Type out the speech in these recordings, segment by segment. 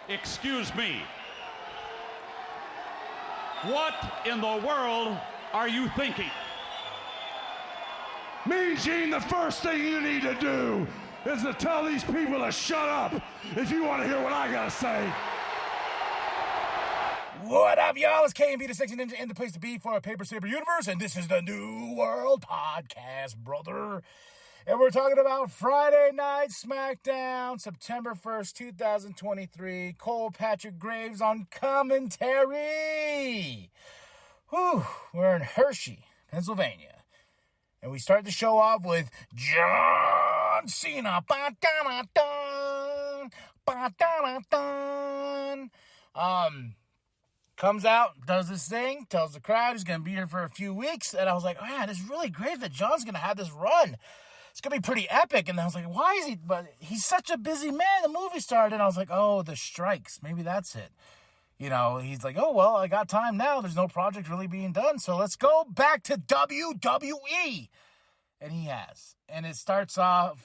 Excuse me. What in the world are you thinking? Mean Gene, the first thing you need to do is to tell these people to shut up if you want to hear what I gotta say. What up, y'all? It's KMB, the Sexy Ninja, in the place to be for a Paper Saber universe, and this is the New World Podcast, brother. And we're talking about Friday Night SmackDown, September 1st, 2023. Cole Patrick Graves on commentary. Whew, we're in Hershey, Pennsylvania. And we start the show off with John Cena. Ba-da-da-dun, ba-da-da-dun. Comes out, does this thing, tells the crowd he's going to be here for a few weeks. And I was like, man, it's really great that John's going to have this run. It's going to be pretty epic. And I was like, why is he? But he's such a busy man. The movie started. And I was like, oh, the strikes. Maybe that's it. You know, he's like, oh, well, I got time now. There's no project really being done. So let's go back to WWE. And he has. And it starts off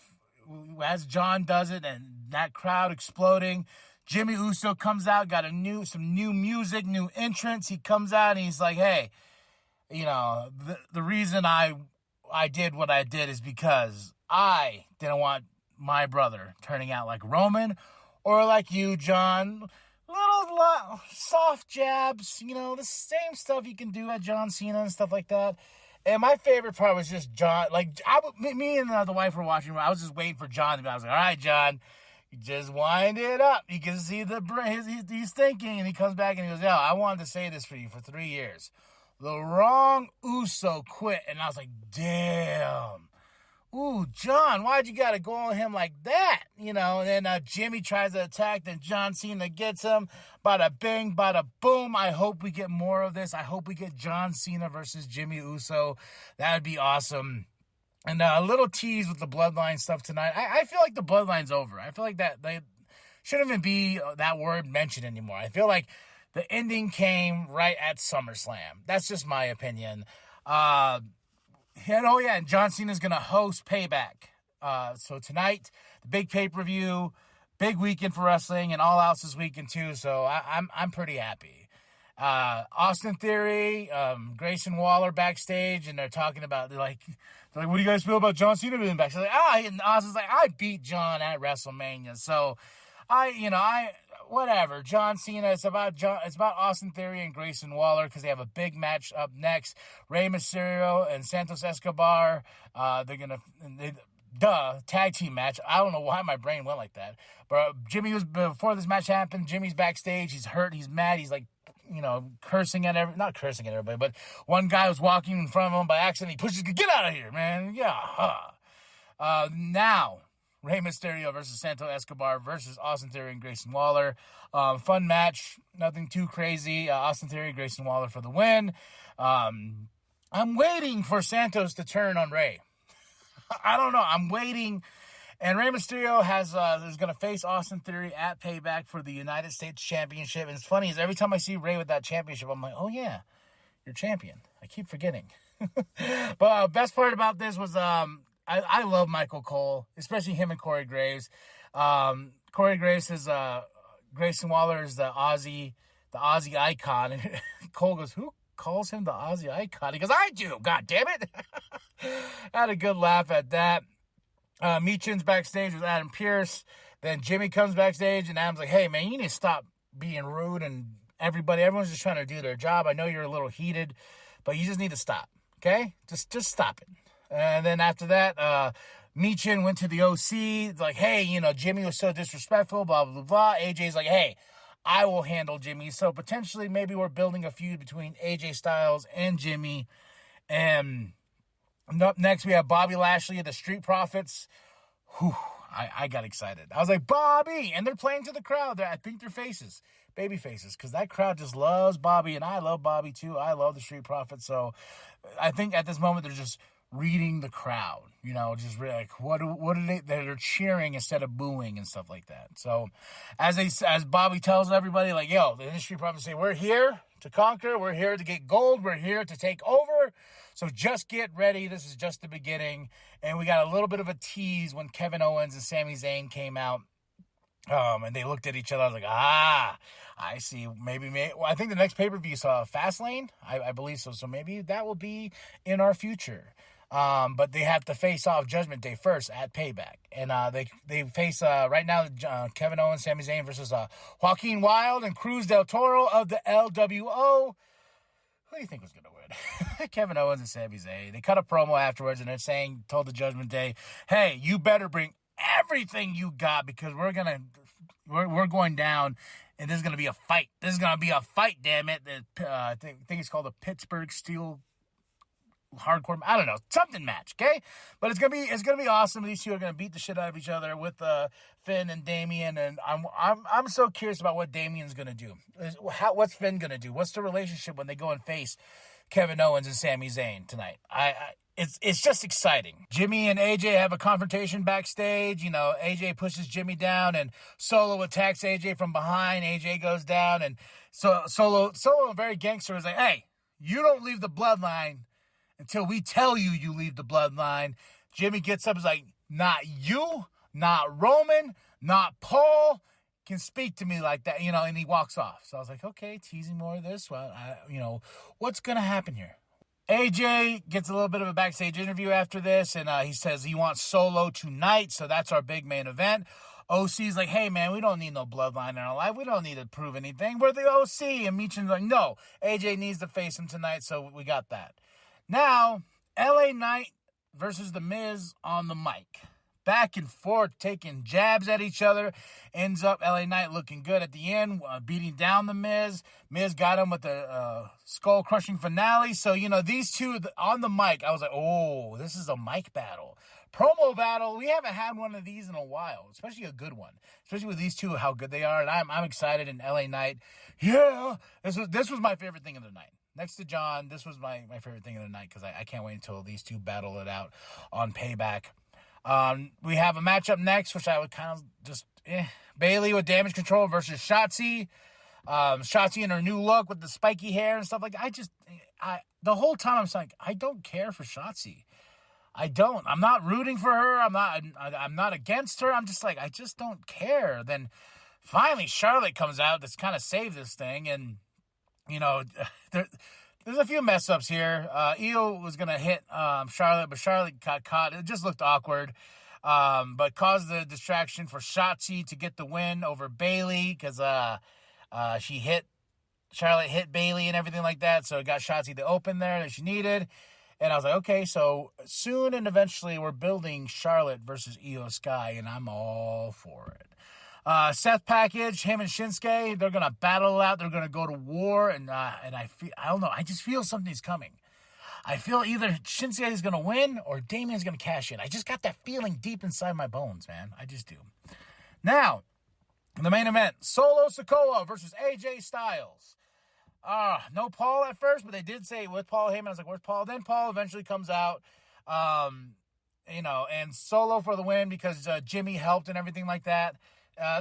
as John does it and that crowd exploding. Jimmy Uso comes out, got some new music, new entrance. He comes out and he's like, hey, you know, the reason I did what I did is because I didn't want my brother turning out like Roman or like you, John. Little soft jabs, you know, the same stuff you can do at John Cena and stuff like that. And my favorite part was just John. Like, me and the wife were watching. I was just waiting for John to be. I was like, all right, John, you just wind it up. You can see he's thinking. And he comes back and he goes, yo, I wanted to say this for you for 3 years. The wrong Uso quit. And I was like, damn. Ooh, John, why'd you got to go on him like that? You know, and then Jimmy tries to attack, then John Cena gets him. Bada bing, bada boom. I hope we get more of this. I hope we get John Cena versus Jimmy Uso. That would be awesome. And a little tease with the Bloodline stuff tonight. I feel like the Bloodline's over. I feel like that they shouldn't even be that word mentioned anymore. I feel like the ending came right at SummerSlam. That's just my opinion. And John Cena's going to host Payback. So tonight, the big pay-per-view, big weekend for wrestling, and All Out's this weekend too, so I'm pretty happy. Austin Theory, Grayson Waller backstage, and they're talking about, they're like, what do you guys feel about John Cena being back? So like, and Austin's like, I beat John at WrestleMania, so whatever. John Cena, it's about Austin Theory and Grayson Waller because they have a big match up next. Rey Mysterio and Santos Escobar. They're gonna tag team match. I don't know why my brain went like that. But before this match happened, Jimmy's backstage. He's hurt. He's mad. He's like, you know, not cursing at everybody, but one guy was walking in front of him by accident. He pushes, get out of here, man. Yeah. Now, Rey Mysterio versus Santos Escobar versus Austin Theory and Grayson Waller. Fun match. Nothing too crazy. Austin Theory and Grayson Waller for the win. I'm waiting for Santos to turn on Rey. I don't know. I'm waiting. And Rey Mysterio is going to face Austin Theory at Payback for the United States Championship. And it's funny is every time I see Rey with that championship, I'm like, oh, yeah, you're champion. I keep forgetting. But best part about this was I love Michael Cole, especially him and Corey Graves. Corey Graves is Grayson Waller is the Aussie icon. And Cole goes, who calls him the Aussie icon? He goes, I do, God damn it. I had a good laugh at that. Meechin's backstage with Adam Pearce. Then Jimmy comes backstage and Adam's like, hey, man, you need to stop being rude and everyone's just trying to do their job. I know you're a little heated, but you just need to stop, okay? Just stop it. And then after that, Meechin went to the OC. It's like, hey, you know, Jimmy was so disrespectful, blah, blah, blah. AJ's like, hey, I will handle Jimmy. So potentially maybe we're building a feud between AJ Styles and Jimmy. And up next, we have Bobby Lashley and the Street Profits. Whew, I got excited. I was like, Bobby! And they're playing to the crowd. I think they're faces, baby faces, because that crowd just loves Bobby, and I love Bobby too. I love the Street Profits. So I think at this moment, they're just reading the crowd, you know, just really like, what are they, they're cheering instead of booing and stuff like that. So as Bobby tells everybody, like, yo, the Street Profits say, we're here to conquer, we're here to get gold, we're here to take over. So just get ready. This is just the beginning. And we got a little bit of a tease when Kevin Owens and Sami Zayn came out. And they looked at each other. I was like, I see. Maybe well, I think the next pay-per-view saw Fastlane. I believe so. So maybe that will be in our future. But they have to face off Judgment Day first at Payback. And they face, right now, Kevin Owens, Sami Zayn versus Joaquin Wilde and Cruz del Toro of the LWO. Who do you think was going to win? Kevin Owens and Sami Zayn. They cut a promo afterwards, and they're told the Judgment Day, hey, you better bring everything you got because we're going down, and this is going to be a fight. This is going to be a fight, damn it. I think it's called the Pittsburgh Steel Hardcore, I don't know, something match, okay? But it's gonna be awesome. These two are gonna beat the shit out of each other with Finn and Damian, and I'm so curious about what Damian's gonna do. What's Finn gonna do? What's the relationship when they go and face Kevin Owens and Sami Zayn tonight? It's just exciting. Jimmy and AJ have a confrontation backstage. You know, AJ pushes Jimmy down, and Solo attacks AJ from behind. AJ goes down, and so Solo, very gangster, is like, hey, you don't leave the bloodline until we tell you leave the bloodline. Jimmy gets up, is like, not you, not Roman, not Paul can speak to me like that, and he walks off. So I was like, okay, teasing more of this. Well, what's going to happen here? AJ gets a little bit of a backstage interview after this, and he says he wants Solo tonight, so that's our big main event. OC's like, hey, man, we don't need no bloodline in our life. We don't need to prove anything. We're the OC. And Meechan's like, no, AJ needs to face him tonight, so we got that. Now, LA Knight versus The Miz on the mic. Back and forth, taking jabs at each other. Ends up LA Knight looking good at the end, beating down The Miz. Miz got him with the skull-crushing finale. So, these two on the mic, I was like, oh, this is a mic battle. Promo battle, we haven't had one of these in a while, especially a good one. Especially with these two, how good they are. And I'm excited. And LA Knight, yeah, this was my favorite thing of the night. Next to John, this was my favorite thing of the night because I can't wait until these two battle it out on Payback. We have a matchup next, which I would kind of just, Bayley with Damage Control versus Shotzi. Shotzi in her new look with the spiky hair and stuff like that. The whole time I'm just like, I don't care for Shotzi. I don't. I'm not rooting for her. I'm not against her. I'm just like, I just don't care. Then finally Charlotte comes out to kind of save this thing, and there's a few mess ups here. Io was going to hit Charlotte, but Charlotte got caught. It just looked awkward, but caused the distraction for Shotzi to get the win over Bayley because Charlotte hit Bayley and everything like that. So it got Shotzi the open there that she needed. And I was like, okay, so soon and eventually we're building Charlotte versus Io Sky, and I'm all for it. Seth package, him and Shinsuke, they're going to battle out. They're going to go to war. And I don't know. I just feel something's coming. I feel either Shinsuke is going to win or Damian's going to cash in. I just got that feeling deep inside my bones, man. I just do. Now, the main event, Solo Sikoa versus AJ Styles. No Paul at first, but they did say with Paul Heyman. I was like, where's Paul? Then Paul eventually comes out. And Solo for the win because Jimmy helped and everything like that.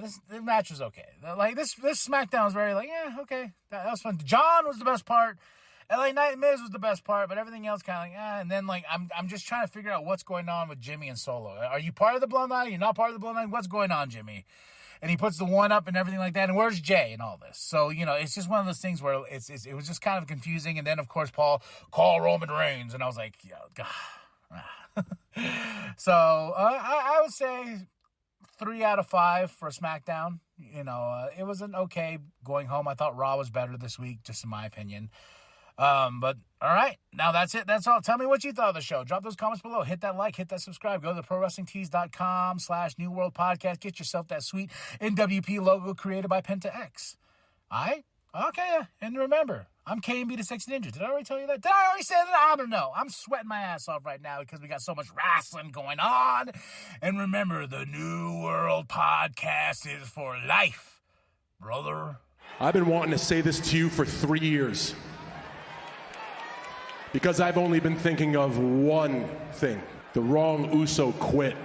This match was okay. Like this SmackDown was very like, yeah, okay, that was fun. John was the best part. LA Knight and Miz was the best part, but everything else kind of like, And then like I'm just trying to figure out what's going on with Jimmy and Solo. Are you part of the bloodline? Are you not part of the bloodline? What's going on, Jimmy? And he puts the one up and everything like that. And where's Jay and all this? So it's just one of those things where it was just kind of confusing. And then of course Paul call Roman Reigns, and I was like, yeah, God. So I would say 3 out of 5 for SmackDown. It was an okay going home. I thought Raw was better this week, just in my opinion. But all right, now that's it. That's all. Tell me what you thought of the show. Drop those comments below. Hit that like, hit that subscribe. Go to ProWrestlingTees.com/New World Podcast. Get yourself that sweet nWp logo created by Penta X. All right? Okay, and remember, I'm KMB the Sexy Ninja. Did I already tell you that? Did I already say that? I don't know. I'm sweating my ass off right now because we got so much wrestling going on. And remember, the New World Podcast is for life, brother. I've been wanting to say this to you for 3 years because I've only been thinking of one thing. The wrong Uso quit.